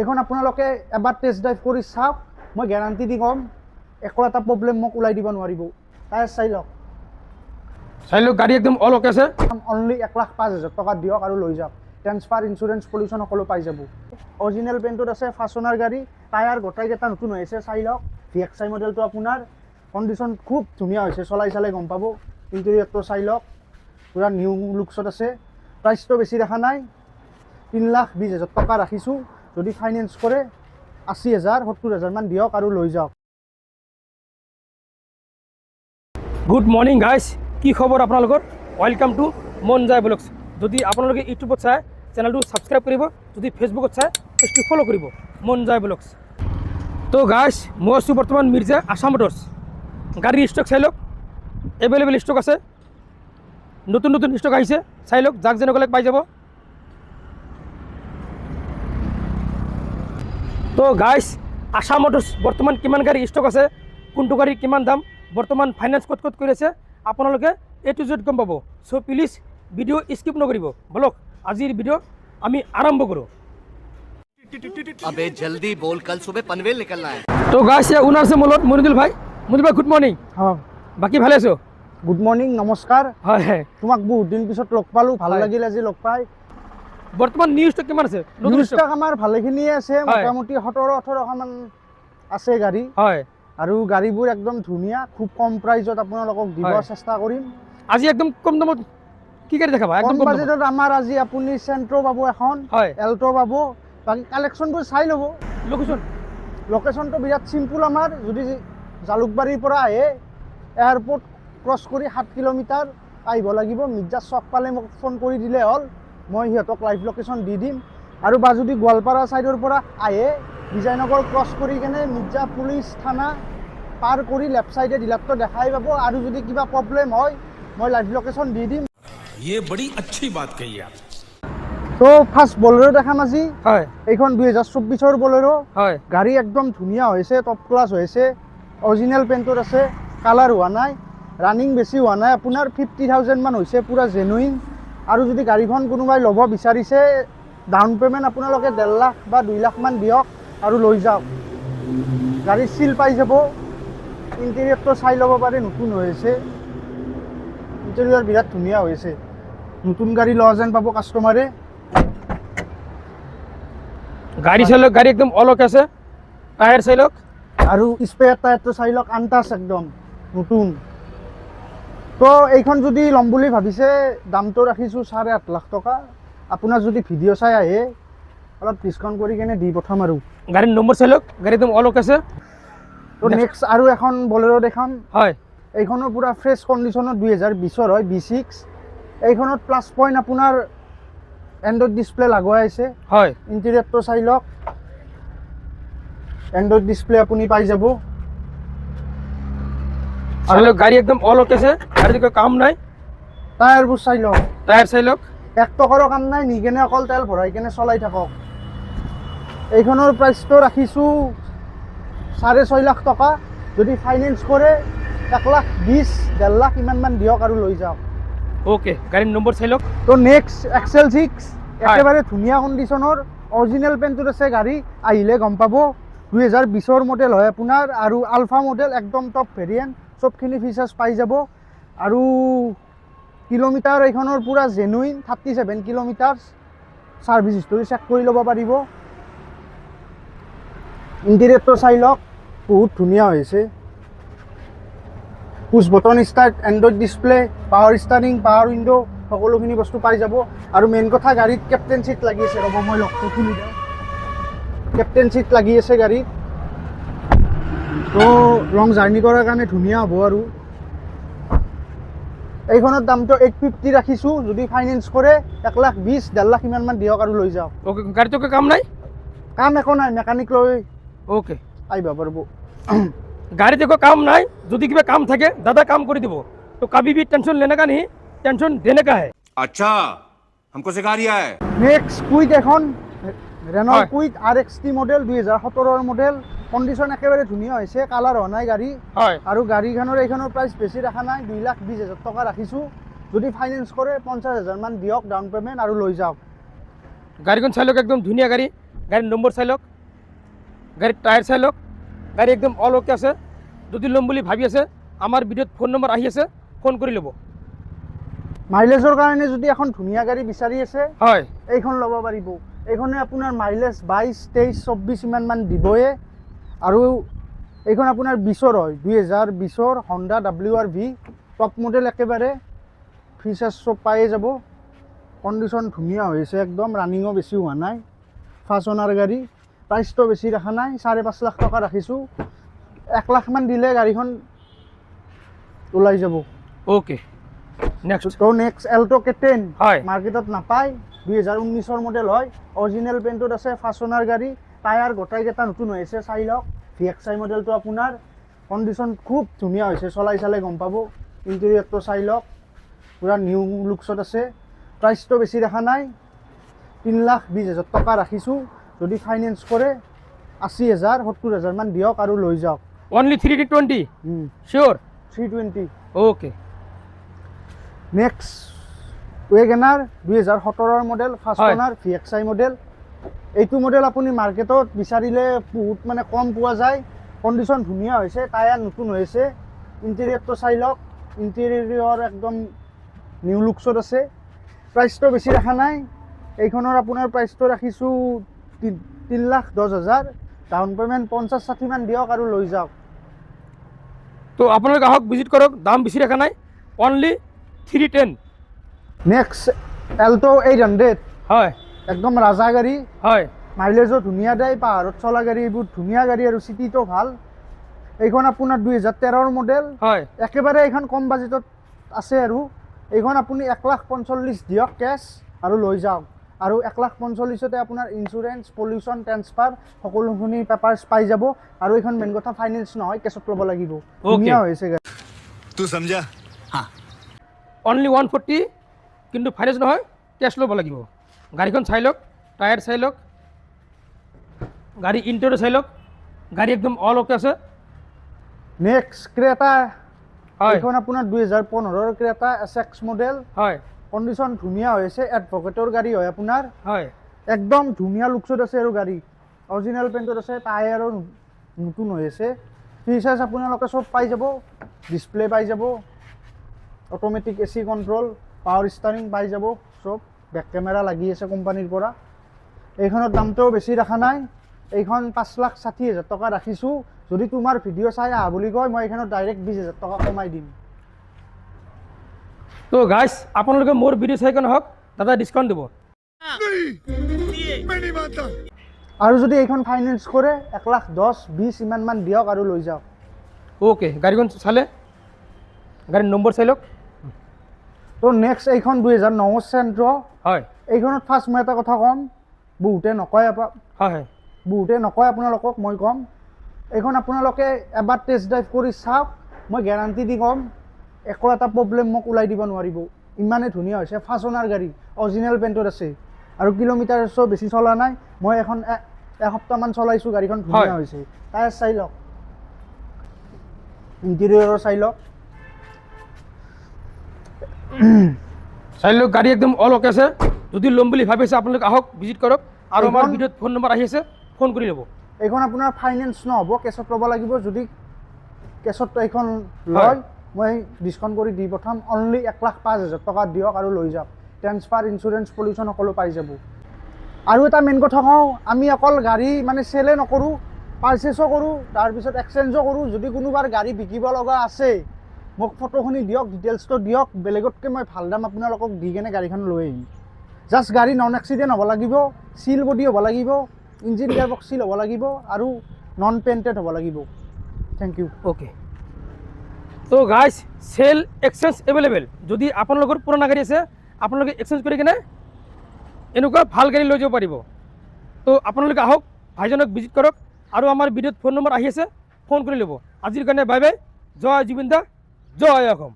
এখন আপোনালোকে এবাৰ টেষ্ট ড্ৰাইভ কৰি চাওক, মই গ্যাৰাণ্টি দি ক'ম একো এটা প্ৰব্লেম মোক ওলাই দিব নোৱাৰিব। টায়াৰ চাই লওক, গাড়ী একদম অল অকে আছে। অনলি 1,05,000 টকা দিয়ক আৰু লৈ যাওক। ট্ৰেন্সফাৰ, ইঞ্চুৰেঞ্চ, পলিউশ্যন সকলো পাই যাব। অৰিজিনেল পেইণ্টত আছে, ফাৰ্চনাৰ গাড়ী, টায়াৰ গোটাইকেইটা নতুন হৈ আছে, চাই লওক। VXI মডেলটো আপোনাৰ কণ্ডিশ্যন খুব ধুনীয়া হৈছে, চলাই চালে গম পাব। ইণ্টেৰিয়ৰটো চাই লওক, পূৰা নিউ লুকছত আছে। প্ৰাইচটো বেছি দেখা নাই, 3,20,000 টকা ৰাখিছোঁ। যদি ফাইনেন্স কৰে 80,000 70,000 মান দিয়ক আৰু লৈ যাওক। গুড মৰ্নিং গাইজ, কি খবৰ আপোনালোকৰ? ৱেলকাম টু মন যায় ব্লগছ। যদি আপোনালোকে ইউটিউবত চায় চেনেলটো ছাবস্ক্ৰাইব কৰিব, যদি ফেচবুকত চায় পেজটো ফ'ল' কৰিব, মন যায় ব্লগছ। তো গাইজ, মই আছোঁ বৰ্তমান মিৰ্জা আছাম মটৰ্ছ। গাড়ীৰ ষ্টক চাই লওক, এভেইলেবল ষ্টক আছে, নতুন নতুন ষ্টক আহিছে, চাই লওক, যাক যেনেকুৱা লাগে পাই যাব। তো গাইজ, আছাম মটৰ্ছ বৰ্তমান কিমান গাড়ী ষ্টক আছে, কোনটো গাড়ীৰ কিমান দাম, বৰ্তমান ফাইনেন্স ক'ত ক'ত কৰি আছে, আপোনালোকে A to Z গম পাব। চ' প্লিজ ভিডিঅ' স্কিপ নকৰিব। বলক আজিৰ ভিডিঅ' আমি আৰম্ভ কৰোঁ। अबे जल्दी बोल, कल सुबह पनवेल निकलना है। তো গাইজ, ওনাৰ আছে মোৰ লগত মনিদুল ভাই। মনিদুল ভাই গুড মৰ্নিং। বাকী ভালে আছো? গুড মৰ্নিং, নমস্কাৰ। হয় হয়, তোমাক বহুত দিন পিছত লগ পালোঁ, ভাল লাগিল আজি লগ পাই। বৰ্তমান নিউ ষ্টক কিমান আছে? নতুন ষ্টক ষ্টক আমাৰ ভালেখিনিয়ে আছে, মোটামুটি 17-18খন আছে গাড়ী। হয়, আৰু গাড়ীবোৰ একদম ধুনীয়া, খুব কম প্ৰাইজত আপোনালোকক দিব চেষ্টা কৰিম। আজি একদম কম দামত কি গাড়ী দেখাবা? কম একদম কম দামত। বাজেটত আমাৰ আজি আপুনি চেণ্ট্ৰ' পাব এখন, হয়, এল্ট' পাব। বাকী কালেকশ্যনবোৰ চাই ল'ব। লোকেশ্যন লোকেশ্যনটো বিৰাট চিম্পুল আমাৰ। যদি জালুকবাৰীৰ পৰা আহে, এয়াৰপৰ্ট ক্ৰছ কৰি 7 কিলোমিটাৰ আহিব লাগিব। মিৰ্জা চক পালে মোক ফোন কৰি দিলে হ'ল, মই সিহঁতক লাইভ লোকেশ্যন দি দিম। আৰু বা যদি গোৱালপাৰা ছাইডৰ পৰা আহে, বিজয়নগৰ ক্ৰছ কৰি কেনে মিৰ্জা পুলিচ থানা পাৰ কৰি লেফ্ট ছাইডে ডিলাৰটো দেখাই পাব। আৰু যদি কিবা প্ৰব্লেম হয়, মই লাইভ লোকেশ্যন দি দিম। ये बड़ी अच्छी बात कही आप। তো ফাৰ্ষ্ট বলেৰো দেখাম আজি। হয় এইখন 2024ৰ বলেৰো। হয়, গাড়ী একদম ধুনীয়া হৈছে, টপ ক্লাছ হৈছে, অৰিজিনেল পেইণ্টত আছে, কালাৰ হোৱা নাই, ৰানিং বেছি হোৱা নাই, আপোনাৰ 50,000 মান হৈছে, পূৰা জেনুইন। আৰু যদি গাড়ীখন কোনোবাই ল'ব বিচাৰিছে, ডাউন পে'মেণ্ট আপোনালোকে 1.5 লাখ বা 2 লাখ মান দিয়ক আৰু লৈ যাওক। গাড়ী চিল পাই যাব। ইণ্টেৰিয়ৰটো চাই ল'ব পাৰে, নতুন হৈ আছে। ইণ্টেৰিয়ৰ বিৰাট ধুনীয়া হৈ আছে, নতুন গাড়ী লোৱা যেন পাব কাষ্টমাৰে। গাড়ী চাই লওক, গাড়ী একদম অল অকে আছে। টায়াৰ চাই লওক, আৰু স্পেয়াৰ টায়াৰটো চাই লওক, আনটাচ একদম নতুন। তো এইখন যদি ল'ম বুলি ভাবিছে, দামটো ৰাখিছোঁ 8.5 লাখ টকা। আপোনাৰ যদি ভিডিঅ' চাই আহে, অলপ ডিছকাউণ্ট কৰি কেনে দি পঠাম। আৰু গাড়ীৰ নম্বৰ চাই লওক, গাড়ী একদম অল অকে আছে। তো নেক্সট আৰু এখন বলেৰো দেখাম। হয়, এইখনো পূৰা ফ্ৰেছ কণ্ডিশ্যনত, 2020ৰ হয়, B6। এইখনত প্লাছ পইণ্ট আপোনাৰ এণ্ড্ৰইড ডিছপ্লে লগোৱা আছে। হয়, ইণ্টেৰিয়ৰটো চাই লওক, এণ্ড্ৰইড ডিছপ্লে আপুনি পাই যাব। চাই লওক, গাড়ী একদম অল অকে আছে, গাড়ীত একো কাম নাই। টায়াৰবোৰ চাই লওক, টায়াৰ চাই লওক, 1 টকাৰো কাম নাই, নি কেনে অকল তেল ভৰাই কেনে চলাই থাকক। এইখনৰ প্ৰাইচটো ৰাখিছোঁ 6.5 লাখ টকা। যদি ফাইনেন্স কৰে 1,20,000 1.5 লাখ ইমান মান দিয়ক আৰু লৈ যাওক। অ'কে, গাড়ীৰ নম্বৰ চাই লওক। তো নেক্সট XL6, একেবাৰে ধুনীয়া কণ্ডিশ্যনৰ, অৰিজিনেল পেইণ্টত আছে গাড়ী, আহিলে গম পাব। 2020ৰ মডেল হয় আপোনাৰ, আৰু আলফা মডেল, একদম টপ ভেৰিয়েণ্ট, চবখিনি ফিচাৰ্ছ পাই যাব। আৰু কিলোমিটাৰ এইখনৰ পূৰা genuine, 37 kilometre. Service history check কৰি ল'ব পাৰিব। ইণ্টেৰিয়ৰটো চাই লওক, বহুত ধুনীয়া হৈছে। Push button start, Android display, power steering, power window' সকলোখিনি বস্তু পাই যাব। আৰু মেইন কথা, গাড়ীত কেপ্টেইন ছিট লাগি আছে। ৰ'ব মই লকটো খুলি দিওঁ। কেপ্টেইন ছিট লাগি আছে গাড়ীত। তো লং জাৰ্ণি কৰাৰ কাৰণে ধুনীয়া হ'ব। আৰু এইখনৰ দামটো 850 ৰাখিছোঁ। যদি ফাইনেন্স কৰে 1,20,000 1.5 লাখ ইমান মান দিয়ক আৰু লৈ যাওক। অ'কে, গাড়ীত একো কাম নাই? কাম একো নাই, মেকানিক লৈ অ'কে, আহিব পাৰিব। গাড়ীত একো কাম নাই, যদি কিবা কাম থাকে দাদা কাম কৰি দিব। তো कभी भी टेंशन लेने का नहीं, टेंशन देने का है। अच्छा, हमको सिखा रिया है। নেক্সট কুইক এখন, ৰেনল্ট হয়। কুইক RXT মডেল, 2017ৰ মডেল। কণ্ডিশ্যন একেবাৰে ধুনীয়া হৈছে, কালাৰ হোৱা নাই গাড়ী। হয়, আৰু গাড়ীখনৰ এইখনৰ প্ৰাইচ বেছি ৰখা নাই, 2,20,000 টকা ৰাখিছোঁ। যদি ফাইনেন্স কৰে 50,000 মান দিয়ক ডাউন পে'মেণ্ট আৰু লৈ যাওক। গাড়ীখন চাই লওক, একদম ধুনীয়া গাড়ী, গাড়ীৰ নম্বৰ চাই লওক, গাড়ীৰ টায়াৰ চাই লওক, গাড়ী একদম অল অ'কে আছে। যদি ল'ম বুলি ভাবি আছে, আমাৰ ভিডিঅ'ত ফোন নম্বৰ আহি আছে, ফোন কৰি ল'ব। মাইলেজৰ কাৰণে যদি এখন ধুনীয়া গাড়ী বিচাৰি আছে, হয় এইখন ল'ব পাৰিব। এইখনে আপোনাৰ মাইলেজ 22, 23, 24 ইমানমান দিবয়ে। আৰু এইখন আপোনাৰ 20ৰ হয়, 2020ৰ হণ্ডা WRV টপ মডেল একেবাৰে। ফিচাৰ্ছ চব পায়ে যাব। কণ্ডিশ্যন ধুনীয়া হৈছে একদম, ৰানিঙো বেছি হোৱা নাই। ফাৰ্ষ্ট অনাৰ গাড়ী, প্ৰাইচটো বেছি ৰখা নাই, 5.5 লাখ টকা ৰাখিছোঁ। 1 লাখমান দিলে গাড়ীখন ওলাই যাব। Okay, next. তো নেক্সট এল্টো K10 হয়। মাৰ্কেটত নাপায়, 2019ৰ মডেল হয়, অৰিজিনেল পেইণ্টত আছে, ফাৰ্ষ্ট অনাৰ গাড়ী। টায়াৰ গোটাইকেইটা নতুন হৈ আছে, চাই লওক। VXI মডেলটো আপোনাৰ কণ্ডিশ্যন খুব ধুনীয়া হৈছে, চলাই চালে গম পাব। ইণ্টেৰিয়ৰটো চাই লওক, পূৰা নিউ লুকছত আছে। প্ৰাইচটো বেছি ৰখা নাই, 3,20,000 টকা ৰাখিছোঁ। যদি ফাইনেন্স কৰে 80,000, 70,000 মান দিয়ক আৰু লৈ যাওক। অনলি 320 চিয়'ৰ? 320। অ'কে। নেক্সট ৱেগনাৰ 2017ৰ মডেল, ফাৰ্ষ্ট হয়। Owner VXI model. এইটো মডেল আপুনি মাৰ্কেটত বিচাৰিলে বহুত মানে কম পোৱা যায়। কণ্ডিশ্যন ধুনীয়া হৈছে, টায়াৰ নতুন হৈছে। ইণ্টেৰিয়ৰটো চাই লওক, ইণ্টেৰিয়ৰ একদম নিউ লুকছত আছে। প্ৰাইচটো বেছি ৰখা নাই, এইখনৰ আপোনাৰ প্ৰাইচটো ৰাখিছোঁ 3,10,000। ডাউন পে'মেণ্ট 50-60 মান দিয়ক আৰু লৈ যাওক। তো আপোনালোকে আহক, ভিজিট কৰক, দাম বেছি ৰখা নাই, অনলি 310। নেক্সট এল্টো 800, হয় একদম ৰাজা গাড়ী। হয় মাইলেজো ধুনীয়া দেয়, পাহাৰত চলা গাড়ী, এইবোৰ ধুনীয়া গাড়ী আৰু চিটিটো ভাল। এইখন আপোনাৰ 2013ৰ মডেল, হয় একেবাৰে এইখন কম বাজেটত আছে। আৰু এইখন আপুনি 1,45,000 দিয়ক কেছ আৰু লৈ যাওক। আৰু 1,45,000তে আপোনাৰ ইঞ্চুৰেঞ্চ, পলিউশ্যন, ট্ৰেন্সফাৰ সকলোখিনি পেপাৰ্ছ পাই যাব। আৰু এইখন মেইন কথা ফাইনেন্স নহয়, কেছত ল'ব লাগিব। ধুনীয়া হৈছে গাড়ী। तू समझा? हाँ। অনলি 140, কিন্তু ফাইনেন্স নহয়, কেছ ল'ব লাগিব। গাড়ীখন চাই লওক, টায়াৰ চাই লওক, গাড়ী ইণ্টেৰিয়ৰ চাই লওক, গাড়ী একদম অল অ'কে আছে। নেক্সট ক্ৰেটা, হয় এইখন আপোনাৰ 2015ৰ ক্ৰেটা SX মডেল। হয় কণ্ডিশ্যন ধুনীয়া হৈছে, এডভকেটৰ গাড়ী হয় আপোনাৰ। হয় একদম ধুনীয়া লুকছত আছে আৰু গাড়ী অৰিজিনেল পেইণ্টত আছে, টায়াৰো নতুন হৈ আছে। ফিচাৰ্ছ আপোনালোকে চব পাই যাব, ডিছপ্লে পাই যাব, automatic AC control, power steering পাই যাব চব। বেক কেমেৰা লাগি আছে কোম্পানীৰ পৰা। এইখনৰ দামটোও বেছি ৰখা নাই, এইখন 5,60,000 টকা ৰাখিছোঁ। যদি তোমাৰ ভিডিঅ' চাই আহা বুলি কয়, মই এইখনত ডাইৰেক্ট 20,000 টকা কমাই দিম। তো গাইছ, আপোনালোকে মোৰ ভিডিঅ' চাই কেনে হওক, দাদা ডিছকাউণ্ট দিব। আৰু যদি এইখন ফাইনেন্স কৰে 1,10,20 ইমানমান দিয়ক আৰু লৈ যাওক। অ'কে, গাড়ীখন চালে, গাড়ীৰ নম্বৰ চাই লওক। তো নেক্সট এইখন 2009 চেণ্ট্ৰ। হয় এইখনত ফাৰ্ষ্ট মই এটা কথা ক'ম, বহুতে নকয় হয় আপোনালোকক, মই ক'ম। এইখন আপোনালোকে এবাৰ টেষ্ট ড্ৰাইভ কৰি চাওক, মই গেৰাণ্টি দি ক'ম, একো এটা প্ৰব্লেম মোক ওলাই দিব নোৱাৰিব। ইমানেই ধুনীয়া হৈছে, ফাৰ্ষ্ট অনাৰ গাড়ী, অৰিজিনেল পেইণ্টত আছে। আৰু কিলোমিটাৰছো বেছি চলা নাই, মই এখন এসপ্তাহমান চলাইছোঁ, গাড়ীখন ধুনীয়া হৈছে। টায়াৰ চাই লওক, ইণ্টেৰিয়ৰৰ চাই লওক। চাই লওক, গাড়ী একদম অল অ'কে আছে। যদি ল'ম বুলি ভাবি আছে, আপোনালোকে আহক, ভিজিট কৰক। আৰু আমাৰ এইখন- ভিডিঅ'ত ফোন নম্বৰ আহি আছে, ফোন কৰি ল'ব। এইখন আপোনাৰ ফাইনেন্স নহ'ব, কেছত ল'ব লাগিব। যদি কেছত এইখন হয়। লয়, মই ডিছকাউণ্ট কৰি দি পঠাম। অনলি 1,05,000 টকা দিয়ক আৰু লৈ যাওক। ট্ৰেন্সফাৰ, ইঞ্চুৰেঞ্চ, পলিউশ্যন সকলো পাই যাব। আৰু এটা মেইন কথা কওঁ, আমি অকল গাড়ী মানে চেলে নকৰোঁ, পাৰ্চেছো কৰোঁ, তাৰপিছত এক্সচেঞ্জো কৰোঁ। যদি কোনোবাৰ গাড়ী বিকিব লগা আছে, মোক ফটোখিনি দিয়ক, ডিটেইলছটো দিয়ক। বেলেগতকৈ মই ভাল দাম আপোনালোকক দি কেনে গাড়ীখন লৈ আহিম। জাষ্ট গাড়ী নন এক্সিডেণ্ট হ'ব লাগিব, চিল বডি হ'ব লাগিব, ইঞ্জিন গিয়াৰ বক্স চিল হ'ব লাগিব, আৰু নন পেইণ্টেড হ'ব লাগিব। Thank you. অ'কে, তো গাইজ, চেল এক্সচেঞ্জ এভেইলেবল। যদি আপোনালোকৰ পুৰণা গাড়ী আছে, আপোনালোকে এক্সচেঞ্জ কৰি কিনে এনেকুৱা ভাল গাড়ী লৈ যাব পাৰিব। তো আপোনালোকে আহক, ভাইজনক ভিজিট কৰক। আৰু আমাৰ ভিডিঅ'ত ফোন নম্বৰ আহি আছে, ফোন কৰি ল'ব। আজিৰ কাৰণে বাই বাই, জয় জুবিন দা, জয় অসম।